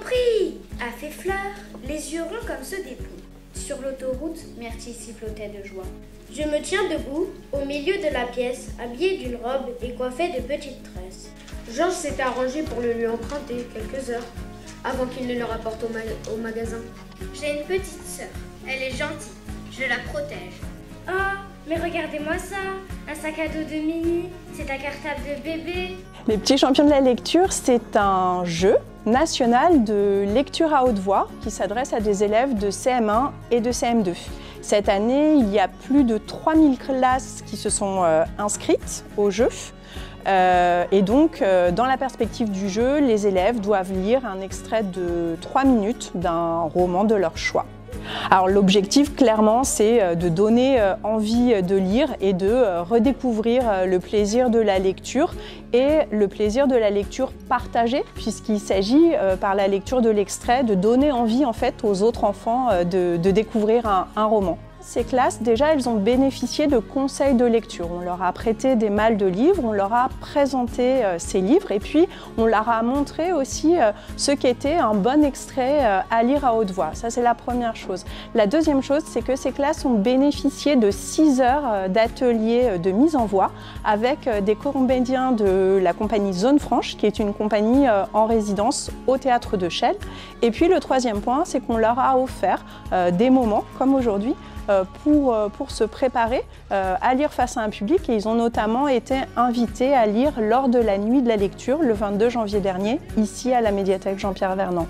compris! A fait fleur, les yeux ronds comme ceux des poules. Sur l'autoroute, Myrtille sifflotait de joie. Je me tiens debout, au milieu de la pièce, habillée d'une robe et coiffée de petites tresses. Georges s'était arrangé pour le lui emprunter quelques heures, avant qu'il ne le rapporte au magasin. J'ai une petite sœur, elle est gentille, je la protège. Oh, mais regardez-moi ça, un sac à dos de Mini, c'est un cartable de bébé. Les Petits Champions de la lecture, c'est un jeu national de lecture à haute voix qui s'adresse à des élèves de CM1 et de CM2. Cette année, il y a plus de 3000 classes qui se sont inscrites au jeu. Et donc, dans la perspective du jeu, les élèves doivent lire un extrait de 3 minutes d'un roman de leur choix. Alors l'objectif, clairement, c'est de donner envie de lire et de redécouvrir le plaisir de la lecture et le plaisir de la lecture partagée, puisqu'il s'agit, par la lecture de l'extrait, de donner envie en fait aux autres enfants de découvrir un roman. Ces classes, déjà, elles ont bénéficié de conseils de lecture. On leur a prêté des malles de livres, on leur a présenté ces livres et puis on leur a montré aussi ce qu'était un bon extrait à lire à haute voix. Ça, c'est la première chose. La deuxième chose, c'est que ces classes ont bénéficié de 6 heures d'ateliers de mise en voix avec des comédiens de la compagnie Zone Franche, qui est une compagnie en résidence au Théâtre de Chelles. Et puis le troisième point, c'est qu'on leur a offert des moments, comme aujourd'hui, pour se préparer à lire face à un public, et ils ont notamment été invités à lire lors de la nuit de la lecture le 22 janvier dernier, ici à la médiathèque Jean-Pierre Vernant.